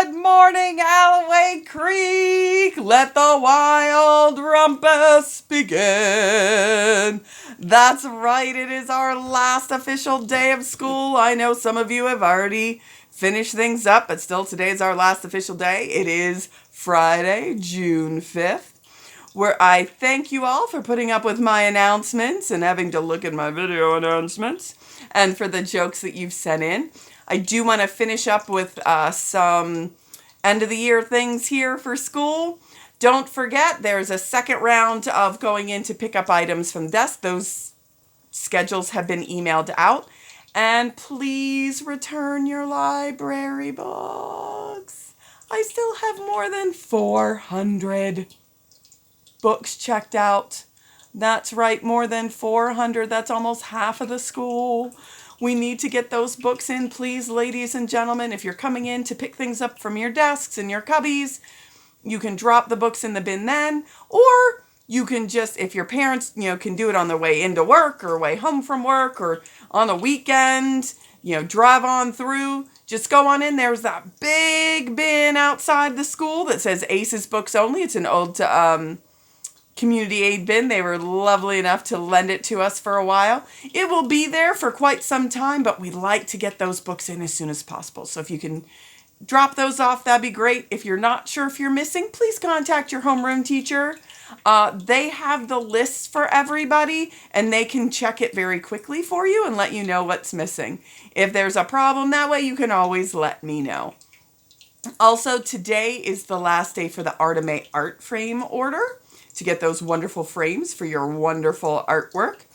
Good morning, Alloway Creek. Let the wild rumpus begin. That's right, it is our last official day of school. I know some of you have already finished things up, but still today is our last official day. It is Friday, June 5th, where I thank you all for putting up with my announcements and having to look at my video announcements and for the jokes that you've sent in. I do want to finish up with some end of the year things here for school. Don't forget, there's a second round of going in to pick up items from desk. Those schedules have been emailed out. And please return your library books. I still have more than 400 books checked out. That's right, more than 400. That's almost half of the school. We need to get those books in, please, ladies and gentlemen. If you're coming in to pick things up from your desks and your cubbies, you can drop the books in the bin then, or you can just, if your parents, can do it on their way into work or way home from work or on a weekend, drive on through, just go on in. There's that big bin outside the school that says Aces Books Only. It's an old community aid bin. They were lovely enough to lend it to us for a while. It will be there for quite some time, but we like to get those books in as soon as possible. So if you can drop those off, that'd be great. If you're not sure if you're missing, please contact your homeroom teacher. They have the lists for everybody, and they can check it very quickly for you and let you know what's missing. If there's a problem, that way you can always let me know. Also, today is the last day for the Artime art frame order to get those wonderful frames for your wonderful artwork.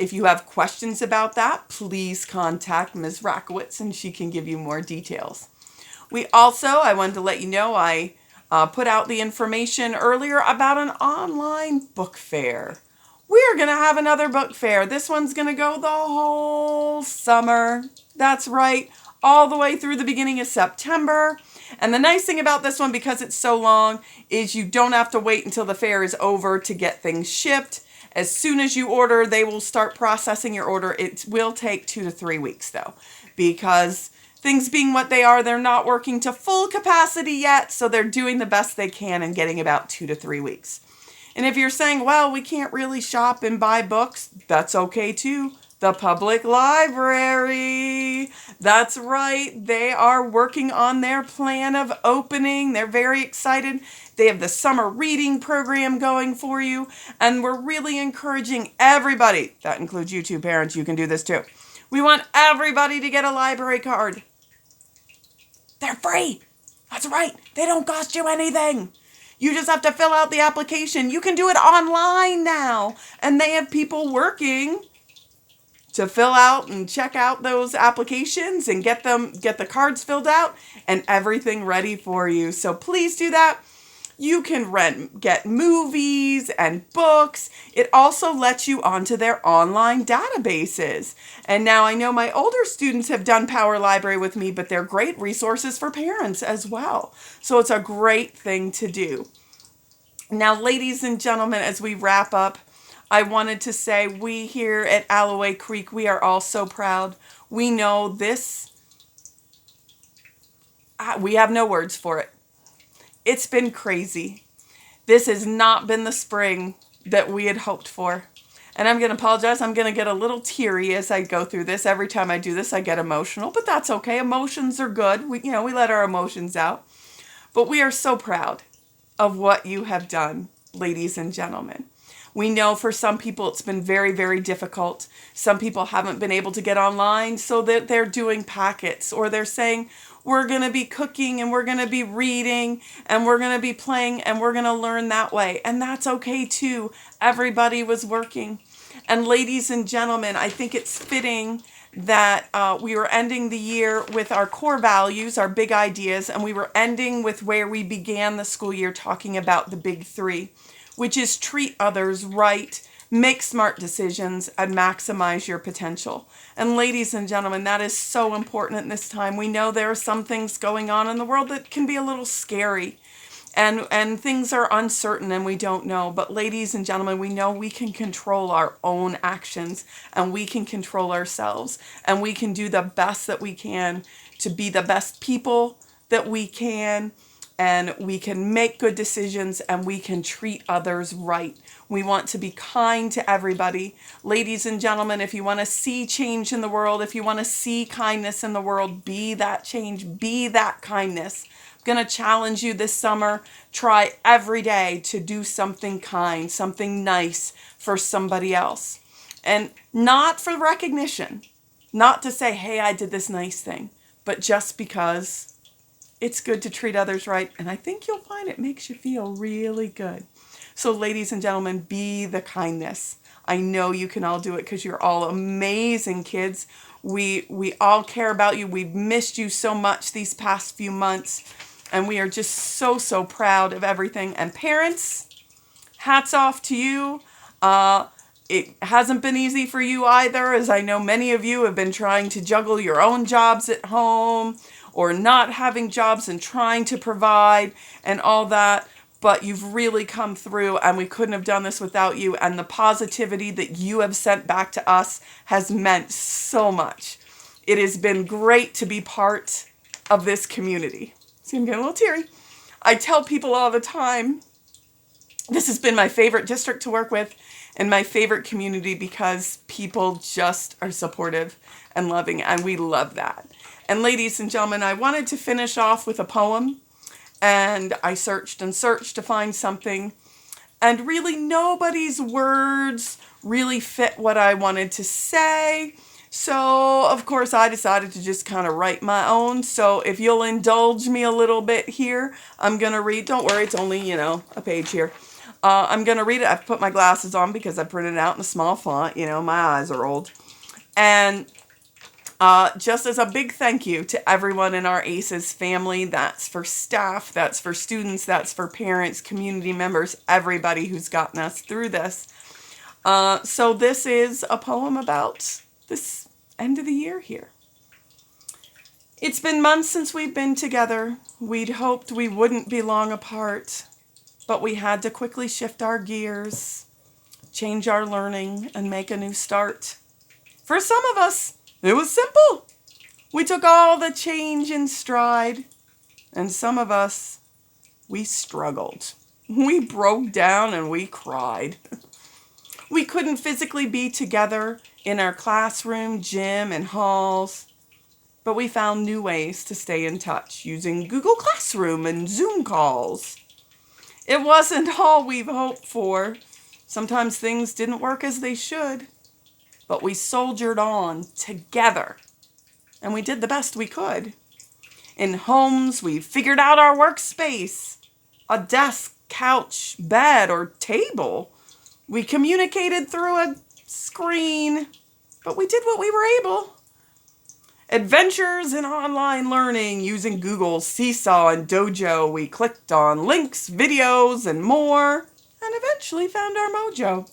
If you have questions about that, please contact Ms. Rakowitz and she can give you more details. I wanted to let you know, I put out the information earlier about an online book fair. We are going to have another book fair. This one's going to go the whole summer. That's right, all the way through the beginning of September. And the nice thing about this one, because it's so long, is you don't have to wait until the fair is over to get things shipped. As soon as you order, they will start processing your order. It will take 2 to 3 weeks, though, because things being what they are, they're not working to full capacity yet, so they're doing the best they can and getting about 2 to 3 weeks. And if you're saying, well, we can't really shop and buy books, that's okay too. The public library. That's right. They are working on their plan of opening. They're very excited. They have the summer reading program going for you. And we're really encouraging everybody, that includes you two parents, you can do this too. We want everybody to get a library card. They're free. That's right. They don't cost you anything. You just have to fill out the application. You can do it online now. And they have people working to fill out and check out those applications and get the cards filled out and everything ready for you. So please do that. You can get movies and books. It also lets you onto their online databases. And now I know my older students have done Power Library with me, but they're great resources for parents as well. So it's a great thing to do. Now, ladies and gentlemen, as we wrap up, I wanted to say we here at Alloway Creek, we are all so proud. We know this, we have no words for it. It's been crazy. This has not been the spring that we had hoped for. And I'm going to apologize. I'm going to get a little teary as I go through this. Every time I do this, I get emotional, but that's okay. Emotions are good. We let our emotions out. But we are so proud of what you have done, ladies and gentlemen. We know for some people it's been very, very difficult. Some people haven't been able to get online, so that they're doing packets, or they're saying, we're going to be cooking and we're going to be reading and we're going to be playing and we're going to learn that way. And that's okay too. Everybody was working. And ladies and gentlemen, I think it's fitting that we were ending the year with our core values, our big ideas, and we were ending with where we began the school year talking about the big three, which is treat others right, make smart decisions, and maximize your potential. And ladies and gentlemen, that is so important at this time. We know there are some things going on in the world that can be a little scary. And things are uncertain and we don't know. But ladies and gentlemen, we know we can control our own actions and we can control ourselves. And we can do the best that we can to be the best people, that we can, and we can make good decisions, and we can treat others right. We want to be kind to everybody. Ladies and gentlemen, if you want to see change in the world, if you want to see kindness in the world, be that change, be that kindness. I'm going to challenge you this summer. Try every day to do something kind, something nice for somebody else. And not for recognition, not to say, hey, I did this nice thing, but just because it's good to treat others right. And I think you'll find it makes you feel really good. So ladies and gentlemen, be the kindness. I know you can all do it because you're all amazing kids. We all care about you. We've missed you so much these past few months. And we are just so, so proud of everything. And parents, hats off to you. It hasn't been easy for you either, as I know many of you have been trying to juggle your own jobs at home or not having jobs and trying to provide and all that. But you've really come through, and we couldn't have done this without you. And the positivity that you have sent back to us has meant so much. It has been great to be part of this community. See, I'm getting a little teary. I tell people all the time, this has been my favorite district to work with and my favorite community because people just are supportive and loving, and we love that. And ladies and gentlemen, I wanted to finish off with a poem, and I searched and searched to find something, and really nobody's words really fit what I wanted to say. So, of course, I decided to just kind of write my own. So if you'll indulge me a little bit here, I'm going to read. Don't worry, it's only, a page here. I'm going to read it. I've put my glasses on because I printed it out in a small font. My eyes are old. And just as a big thank you to everyone in our ACES family, that's for staff, that's for students, that's for parents, community members, everybody who's gotten us through this. So this is a poem about this end of the year here. It's been months since we've been together. We'd hoped we wouldn't be long apart, but we had to quickly shift our gears, change our learning, and make a new start. For some of us, it was simple. We took all the change in stride, and some of us, we struggled. We broke down and we cried. We couldn't physically be together in our classroom, gym, and halls, but we found new ways to stay in touch using Google Classroom and Zoom calls. It wasn't all we've hoped for. Sometimes things didn't work as they should, but we soldiered on together, and we did the best we could. In homes, we figured out our workspace, a desk, couch, bed, or table. We communicated through a screen, but we did what we were able. Adventures in online learning using Google, Seesaw, and Dojo. We clicked on links, videos, and more, and eventually found our mojo.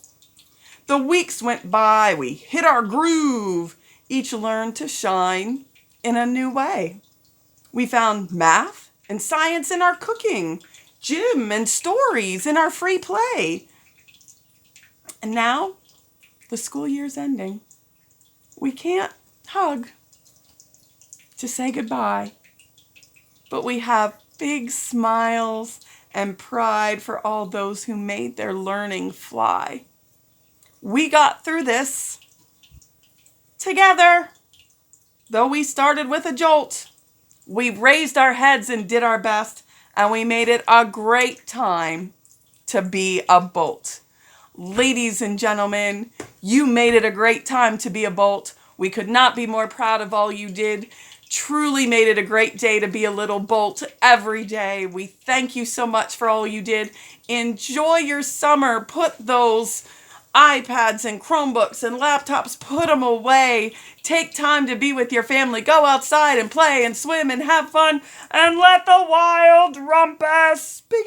The weeks went by, we hit our groove. Each learned to shine in a new way. We found math and science in our cooking, gym and stories in our free play. And now, the school year's ending. We can't hug to say goodbye, but we have big smiles and pride for all those who made their learning fly. We got through this together. Though we started with a jolt, we raised our heads and did our best, and we made it a great time to be a Bolt. Ladies and gentlemen, you made it a great time to be a Bolt. We could not be more proud of all you did. Truly made it a great day to be a little Bolt every day. We thank you so much for all you did. Enjoy your summer. Put those iPads and Chromebooks and laptops, put them away. Take time to be with your family. Go outside and play and swim and have fun, and let the wild rumpus begin.